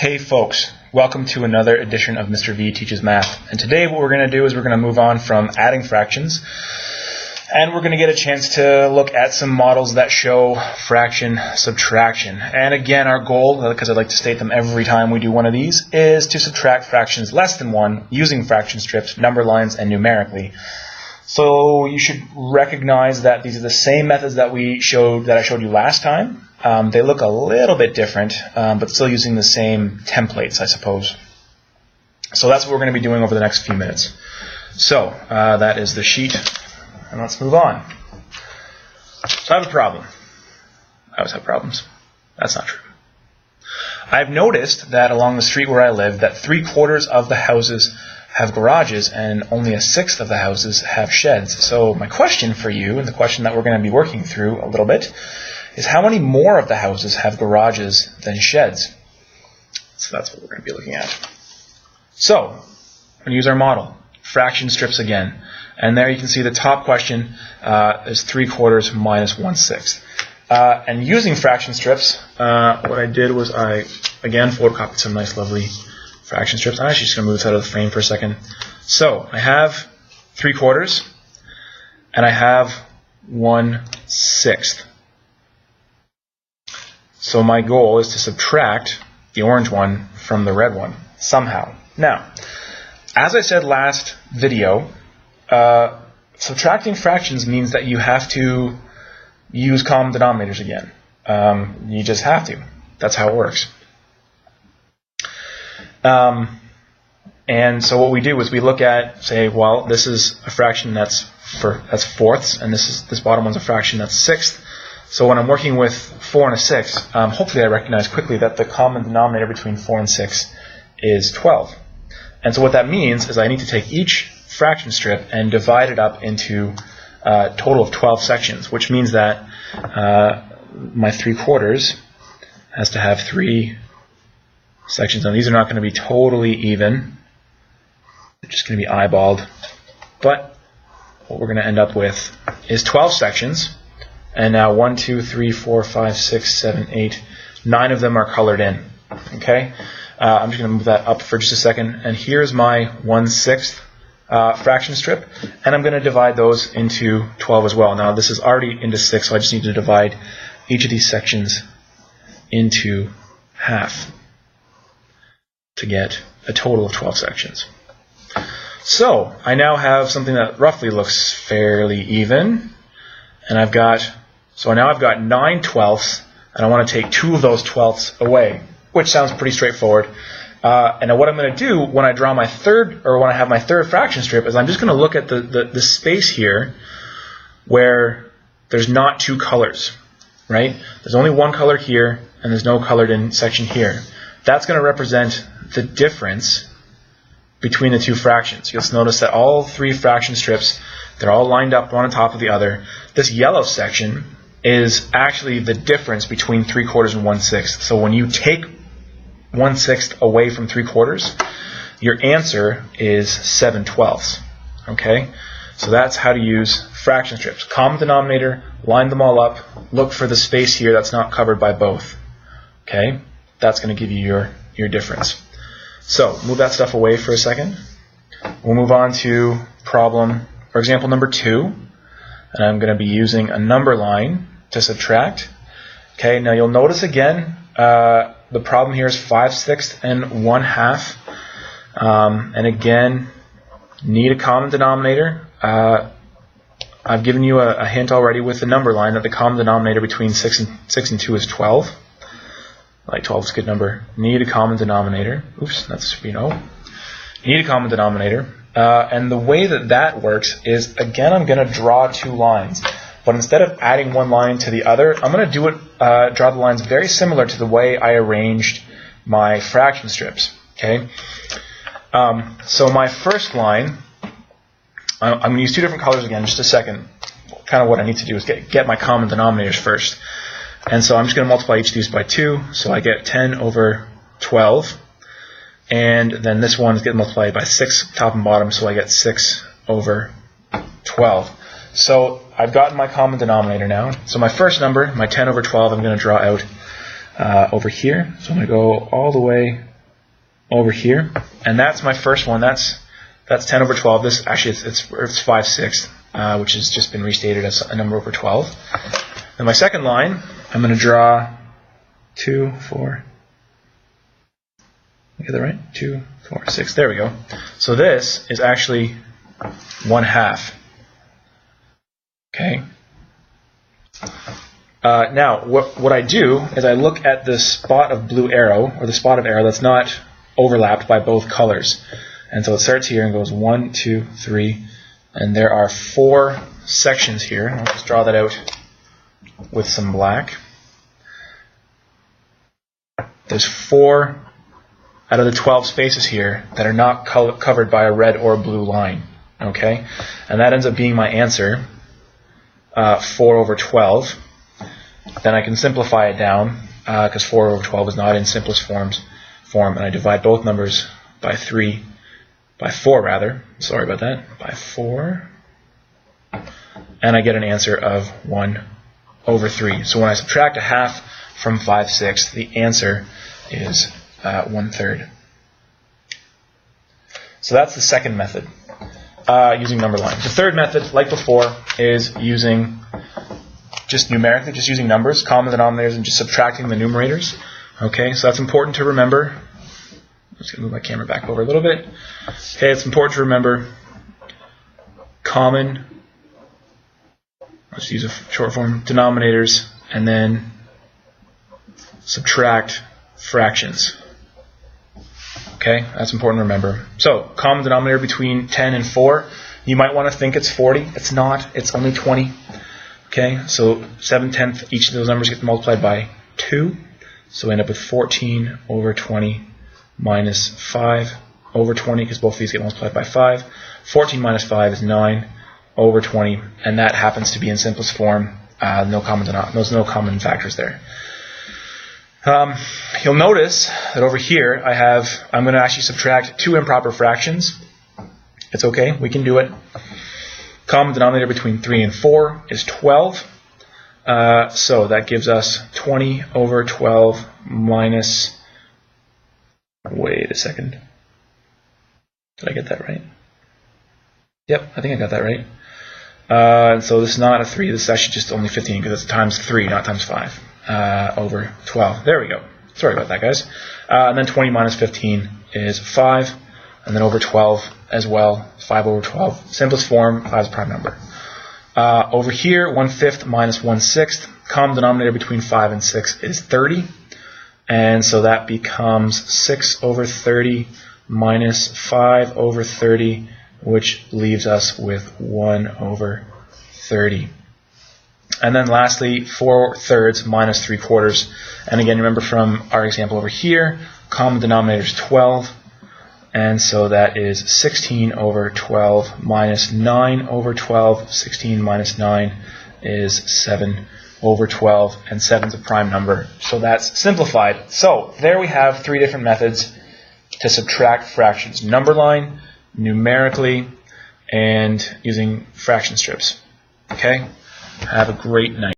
Hey folks, welcome to another edition of Mr. V Teaches Math. And today what we're going to do is we're going to move on from adding fractions, and we're going to get a chance to look at some models that show fraction subtraction. And again, our goal, because I like to state them every time we do one of these, is to subtract fractions less than 1 using fraction strips, number lines, and numerically. So you should recognize that these are the same methods that I showed you last time. They look a little bit different, but still using the same templates, I suppose. So that's what we're going to be doing over the next few minutes. So that is the sheet, and let's move on. So I have a problem. I always have problems. That's not true. I've noticed that along the street where I live, that 3/4 of the houses have garages and only 1/6 of the houses have sheds. So my question for you, and the question that we're going to be working through a little bit, is how many more of the houses have garages than sheds? So that's what we're going to be looking at. So we're going to use our model, fraction strips again. And there you can see the top question is 3/4 minus 1/6. And using fraction strips, what I did was I, again, photocopied some nice, lovely fraction strips. I'm actually just going to move this out of the frame for a second. So I have 3/4, and I have 1/6. So my goal is to subtract the orange one from the red one, somehow. Now, as I said last video, subtracting fractions means that you have to use common denominators again. You just have to. That's how it works. And so what we do is we look at, say, well, this is a fraction that's fourths, and this bottom one's a fraction that's sixth. So when I'm working with 4 and a 6, hopefully I recognize quickly that the common denominator between 4 and 6 is 12. And so what that means is I need to take each fraction strip and divide it up into a total of 12 sections, which means that my 3/4 has to have 3 sections. Now these are not going to be totally even. They're just going to be eyeballed. But what we're going to end up with is 12 sections. And now 1, 2, 3, 4, 5, 6, 7, 8, 9 of them are colored in. Okay? I'm just going to move that up for just a second. And here's my 1/6 fraction strip. And I'm going to divide those into 12 as well. Now this is already into 6, so I just need to divide each of these sections into half to get a total of 12 sections. So I now have something that roughly looks fairly even. And now I've got 9/12, and I want to take 2 of those 12ths away, which sounds pretty straightforward. And what I'm going to do when I draw my when I have my third fraction strip is I'm just going to look at the space here where there's not 2 colors, right? There's only 1 color here, and there's no colored in section here. That's going to represent the difference between the 2 fractions. You'll notice that all 3 fraction strips, they're all lined up one on top of the other. This yellow section is actually the difference between 3/4 and 1/6. So when you take 1/6 away from 3/4, your answer is 7/12. Okay? So that's how to use fraction strips. Common denominator, line them all up, look for the space here that's not covered by both. Okay? That's going to give you your difference. So move that stuff away for a second. We'll move on to example number 2. And I'm going to be using a number line to subtract. Okay, now you'll notice again, the problem here is 5/6 and 1/2. And again, need a common denominator. I've given you a hint already with the number line that the common denominator between 6 and 2 is 12. Like 12 is a good number. Need a common denominator. Oops, that's, need a common denominator. And the way that works is, again, I'm going to draw 2 lines. But instead of adding one line to the other, I'm going to draw the lines very similar to the way I arranged my fraction strips. Okay. So my first line, I'm going to use 2 different colors again, just a second. Kind of what I need to do is get my common denominators first. And so I'm just going to multiply each of these by 2. So I get 10/12. And then this one is getting multiplied by 6 top and bottom, so I get 6/12. So I've gotten my common denominator now. So my first number, my 10/12, I'm going to draw out over here. So I'm going to go all the way over here, and that's my first one. That's 10 over 12. This actually it's 5/6, which has just been restated as a number over 12. Then my second line, I'm going to draw 2, 4. Get that right? 2, 4, 6. There we go. So this is actually 1/2. Okay. Now, what I do is I look at the spot of blue arrow, or the spot of arrow that's not overlapped by both colors. And so it starts here and goes 1, 2, 3, and there are 4 sections here. I'll just draw that out with some black. There's 4 out of the 12 spaces here that are not covered by a red or blue line. Okay? And that ends up being my answer, 4 over 12. Then I can simplify it down, because 4 over 12 is not in simplest form, and I divide both numbers by 4 rather, sorry about that, by 4, and I get an answer of 1 over 3. So when I subtract 1/2 from 5/6, the answer is 1/3. So that's the second method, using number lines. The third method, like before, is using just numerically, just using numbers, common denominators, and just subtracting the numerators. Okay, so that's important to remember. I'm just going to move my camera back over a little bit. Okay, it's important to remember common, let's use a short form, denominators, and then subtract fractions. Okay, that's important to remember. So, common denominator between 10 and 4, you might want to think it's 40. It's not, it's only 20. Okay, so 7/10, each of those numbers get multiplied by 2. So we end up with 14 over 20 minus 5 over 20, because both of these get multiplied by 5. 14 minus 5 is 9 over 20, and that happens to be in simplest form. There's no common factors there. You'll notice that over here I'm going to actually subtract 2 improper fractions. It's okay, we can do it. Common denominator between 3 and 4 is 12. So that gives us 20 over 12 minus, wait a second. Did I get that right? Yep, I think I got that right. And so this is not a 3, this is actually just only 15 because it's times 3, not times 5, over 12. There we go. Sorry about that, guys. And then 20 minus 15 is 5. And then over 12 as well, 5 over 12. Simplest form, 5 is a prime number. Over here, 1/5 minus 1/6. Common denominator between 5 and 6 is 30. And so that becomes 6 over 30 minus 5 over 30, which leaves us with 1 over 30. And then lastly, 4/3 minus 3/4. And again, remember from our example over here, common denominator is 12. And so that is 16 over 12 minus 9 over 12. 16 minus 9 is 7 over 12, and 7 is a prime number. So that's simplified. So there we have 3 different methods to subtract fractions. Number line, numerically, and using fraction strips. Okay? Have a great night.